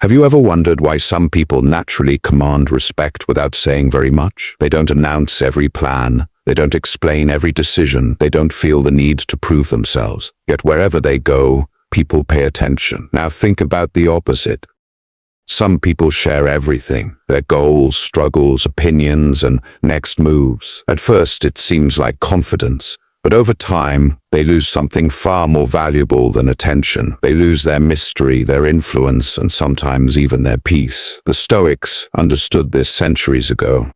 Have you ever wondered why some people naturally command respect without saying very much? They don't announce every plan. They don't explain every decision. They don't feel the need to prove themselves. Yet wherever they go, people pay attention. Now think about the opposite. Some people share everything, their goals, struggles, opinions, and next moves. At first, it seems like confidence. But over time, they lose something far more valuable than attention. They lose their mystery, their influence, and sometimes even their peace. The Stoics understood this centuries ago.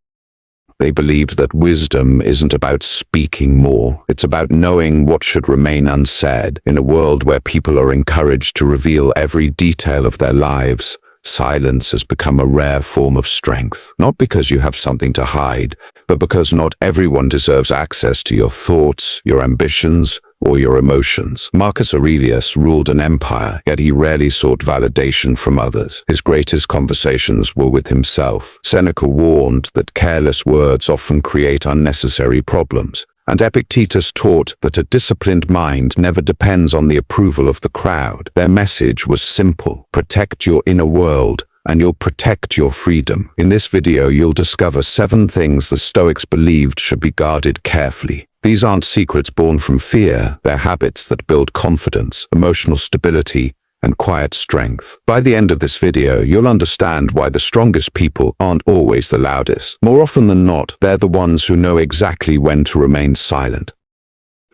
They believed that wisdom isn't about speaking more. It's about knowing what should remain unsaid. In a world where people are encouraged to reveal every detail of their lives, silence has become a rare form of strength. Not because you have something to hide, but because not everyone deserves access to your thoughts, your ambitions, or your emotions. Marcus Aurelius ruled an empire, yet he rarely sought validation from others. His greatest conversations were with himself. Seneca warned that careless words often create unnecessary problems. And Epictetus taught that a disciplined mind never depends on the approval of the crowd. Their message was simple: protect your inner world, and you'll protect your freedom. In this video, you'll discover 7 things the Stoics believed should be guarded carefully. These aren't secrets born from fear, they're habits that build confidence, emotional stability, and quiet strength. By the end of this video, you'll understand why the strongest people aren't always the loudest. More often than not, they're the ones who know exactly when to remain silent.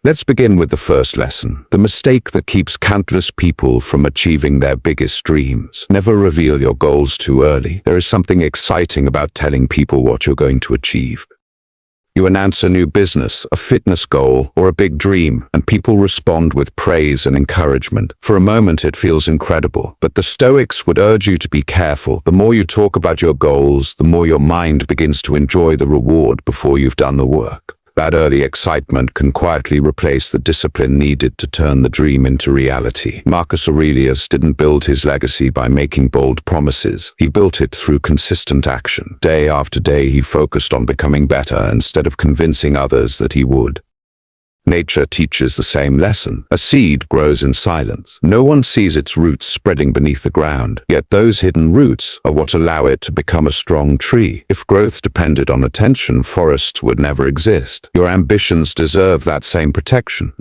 Let's begin with the first lesson, the mistake that keeps countless people from achieving their biggest dreams. Never reveal your goals too early. There is something exciting about telling people what you're going to achieve. You announce a new business, a fitness goal, or a big dream, and people respond with praise and encouragement. For a moment, it feels incredible, but the Stoics would urge you to be careful. The more you talk about your goals, the more your mind begins to enjoy the reward before you've done the work. That early excitement can quietly replace the discipline needed to turn the dream into reality. Marcus Aurelius didn't build his legacy by making bold promises. He built it through consistent action. Day after day, he focused on becoming better instead of convincing others that he would. Nature teaches the same lesson. A seed grows in silence. No one sees its roots spreading beneath the ground, yet those hidden roots are what allow it to become a strong tree. If growth depended on attention, forests would never exist. Your ambitions deserve that same protection.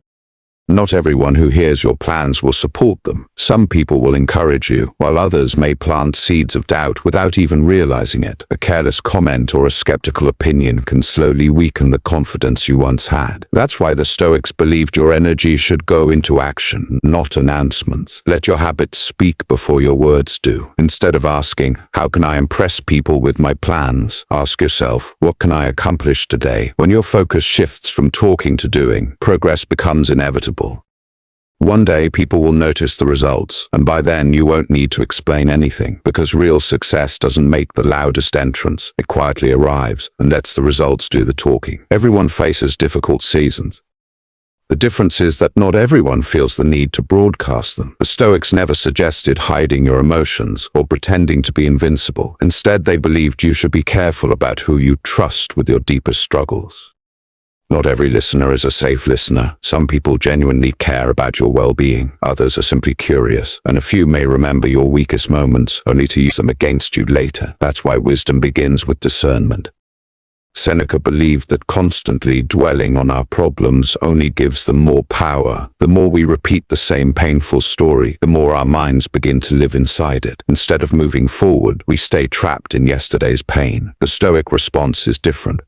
Not everyone who hears your plans will support them. Some people will encourage you, while others may plant seeds of doubt without even realizing it. A careless comment or a skeptical opinion can slowly weaken the confidence you once had. That's why the Stoics believed your energy should go into action, not announcements. Let your habits speak before your words do. Instead of asking, how can I impress people with my plans? Ask yourself, what can I accomplish today? When your focus shifts from talking to doing, progress becomes inevitable. One day people will notice the results, and by then you won't need to explain anything, because real success doesn't make the loudest entrance. It quietly arrives and lets the results do the talking. Everyone faces difficult seasons. The difference is that not everyone feels the need to broadcast them. The Stoics never suggested hiding your emotions or pretending to be invincible. Instead, they believed you should be careful about who you trust with your deepest struggles. Not every listener is a safe listener. Some people genuinely care about your well-being. Others are simply curious, and a few may remember your weakest moments only to use them against you later. That's why wisdom begins with discernment. Seneca believed that constantly dwelling on our problems only gives them more power. The more we repeat the same painful story, the more our minds begin to live inside it. Instead of moving forward, we stay trapped in yesterday's pain. The Stoic response is different.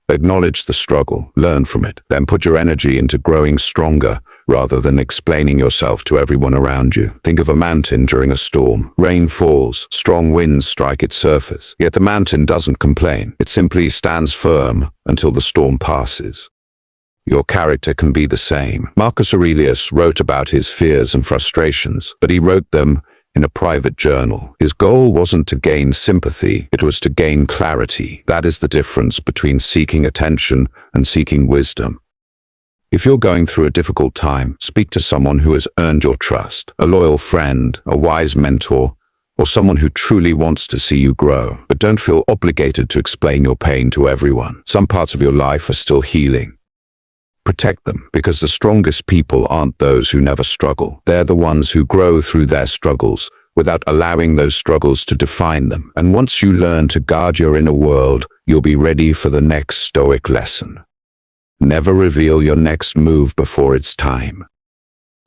Acknowledge the struggle, learn from it, then put your energy into growing stronger rather than explaining yourself to everyone around you. Think of a mountain during a storm. Rain falls, strong winds strike its surface, yet the mountain doesn't complain. It simply stands firm until the storm passes. Your character can be the same. Marcus Aurelius wrote about his fears and frustrations, but he wrote them in a private journal. His goal wasn't to gain sympathy, it was to gain clarity. That is the difference between seeking attention and seeking wisdom. If you're going through a difficult time, speak to someone who has earned your trust, a loyal friend, a wise mentor, or someone who truly wants to see you grow. But don't feel obligated to explain your pain to everyone. Some parts of your life are still healing. Protect them, because the strongest people aren't those who never struggle. They're the ones who grow through their struggles, without allowing those struggles to define them. And once you learn to guard your inner world, you'll be ready for the next Stoic lesson. Never reveal your next move before it's time.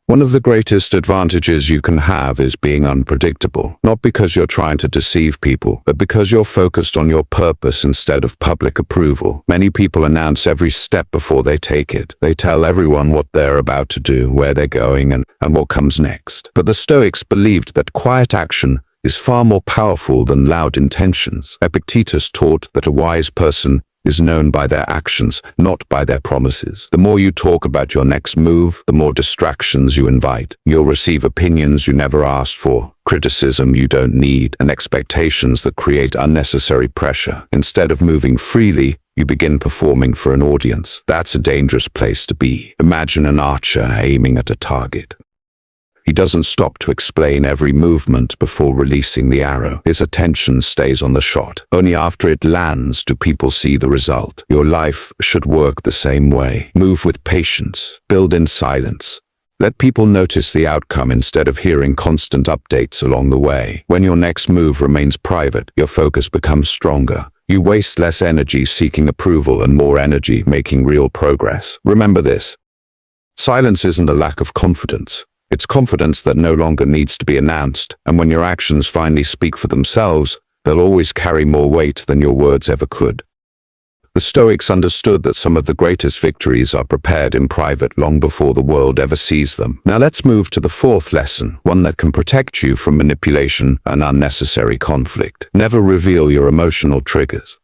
One of the greatest advantages you can have is being unpredictable, not because you're trying to deceive people, but because you're focused on your purpose instead of public approval. Many people announce every step before they take it. They tell everyone what they're about to do, where they're going, and what comes next. But the Stoics believed that quiet action is far more powerful than loud intentions. Epictetus taught that a wise person is known by their actions, not by their promises. The more you talk about your next move, the more distractions you invite. You'll receive opinions you never asked for, criticism you don't need, and expectations that create unnecessary pressure. Instead of moving freely, you begin performing for an audience. That's a dangerous place to be. Imagine an archer aiming at a target. He doesn't stop to explain every movement before releasing the arrow. His attention stays on the shot. Only after it lands do people see the result. Your life should work the same way. Move with patience. Build in silence. Let people notice the outcome instead of hearing constant updates along the way. When your next move remains private, your focus becomes stronger. You waste less energy seeking approval and more energy making real progress. Remember this. Silence isn't a lack of confidence. It's confidence that no longer needs to be announced, and when your actions finally speak for themselves, they'll always carry more weight than your words ever could. The Stoics understood that some of the greatest victories are prepared in private long before the world ever sees them. Now let's move to the fourth lesson, one that can protect you from manipulation and unnecessary conflict. Never reveal your emotional triggers.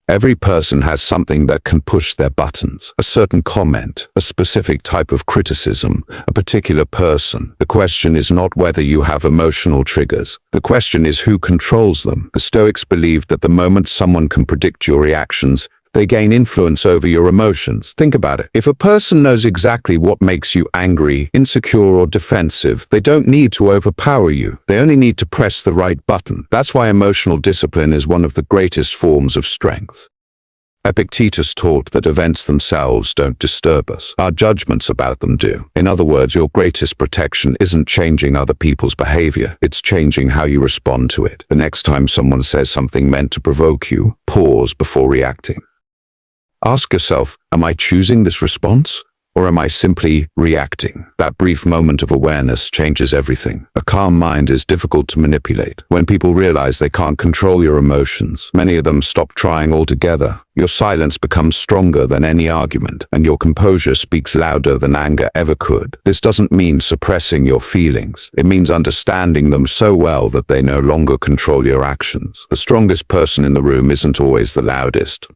Every person has something that can push their buttons. A certain comment, a specific type of criticism, a particular person. The question is not whether you have emotional triggers. The question is who controls them. The Stoics believed that the moment someone can predict your reactions, they gain influence over your emotions. Think about it. If a person knows exactly what makes you angry, insecure, or defensive, they don't need to overpower you. They only need to press the right button. That's why emotional discipline is one of the greatest forms of strength. Epictetus taught that events themselves don't disturb us. Our judgments about them do. In other words, your greatest protection isn't changing other people's behavior. It's changing how you respond to it. The next time someone says something meant to provoke you, pause before reacting. Ask yourself, am I choosing this response? Or am I simply reacting? That brief moment of awareness changes everything. A calm mind is difficult to manipulate. When people realize they can't control your emotions, many of them stop trying altogether. Your silence becomes stronger than any argument, and your composure speaks louder than anger ever could. This doesn't mean suppressing your feelings. It means understanding them so well that they no longer control your actions. The strongest person in the room isn't always the loudest.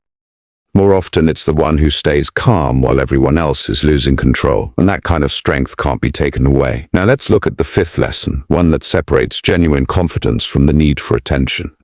More often, it's the one who stays calm while everyone else is losing control, and that kind of strength can't be taken away. Now let's look at the fifth lesson, one that separates genuine confidence from the need for attention.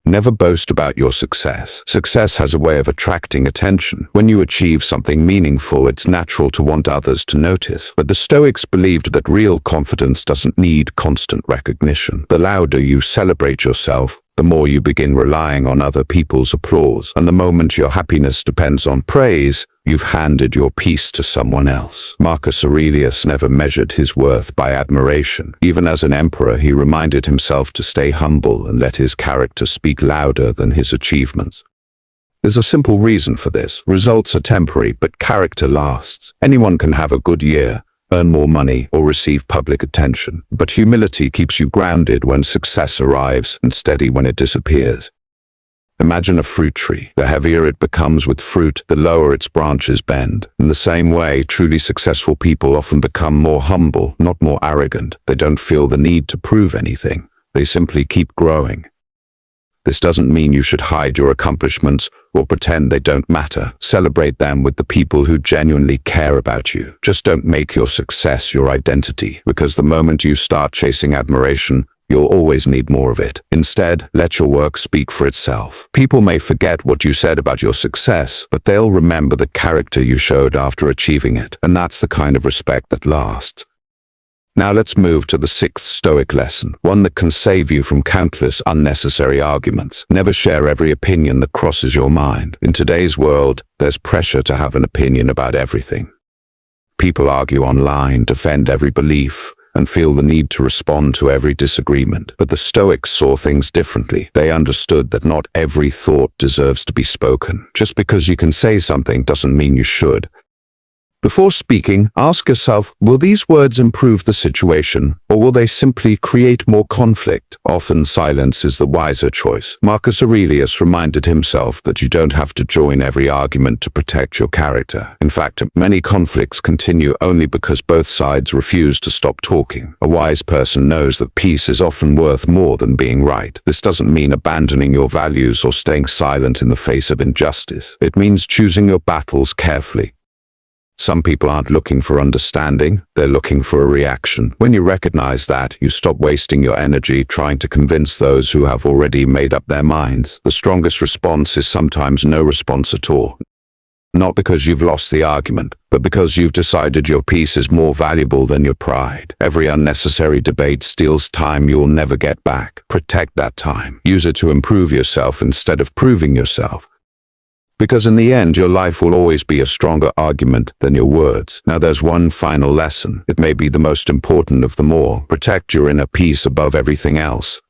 Never boast about your success. Success has a way of attracting attention. When you achieve something meaningful, it's natural to want others to notice. But the Stoics believed that real confidence doesn't need constant recognition. The louder you celebrate yourself, the more you begin relying on other people's applause. And the moment your happiness depends on praise, you've handed your peace to someone else. Marcus Aurelius never measured his worth by admiration. Even as an emperor, he reminded himself to stay humble and let his character speak louder than his achievements. There's a simple reason for this. Results are temporary, but character lasts. Anyone can have a good year, earn more money, or receive public attention. But humility keeps you grounded when success arrives and steady when it disappears. Imagine a fruit tree. The heavier it becomes with fruit, the lower its branches bend. In the same way, truly successful people often become more humble, not more arrogant. They don't feel the need to prove anything. They simply keep growing. This doesn't mean you should hide your accomplishments or pretend they don't matter. Celebrate them with the people who genuinely care about you. Just don't make your success your identity, because the moment you start chasing admiration, you'll always need more of it. Instead, let your work speak for itself. People may forget what you said about your success, but they'll remember the character you showed after achieving it, and that's the kind of respect that lasts. Now let's move to the sixth Stoic lesson, one that can save you from countless unnecessary arguments. Never share every opinion that crosses your mind. In today's world, there's pressure to have an opinion about everything. People argue online, defend every belief, and feel the need to respond to every disagreement. But the Stoics saw things differently. They understood that not every thought deserves to be spoken. Just because you can say something doesn't mean you should. Before speaking, ask yourself, will these words improve the situation, or will they simply create more conflict? Often silence is the wiser choice. Marcus Aurelius reminded himself that you don't have to join every argument to protect your character. In fact, many conflicts continue only because both sides refuse to stop talking. A wise person knows that peace is often worth more than being right. This doesn't mean abandoning your values or staying silent in the face of injustice. It means choosing your battles carefully. Some people aren't looking for understanding, they're looking for a reaction. When you recognize that, you stop wasting your energy trying to convince those who have already made up their minds. The strongest response is sometimes no response at all. Not because you've lost the argument, but because you've decided your peace is more valuable than your pride. Every unnecessary debate steals time you'll never get back. Protect that time. Use it to improve yourself instead of proving yourself. Because in the end, your life will always be a stronger argument than your words. Now there's one final lesson. It may be the most important of them all. Protect your inner peace above everything else.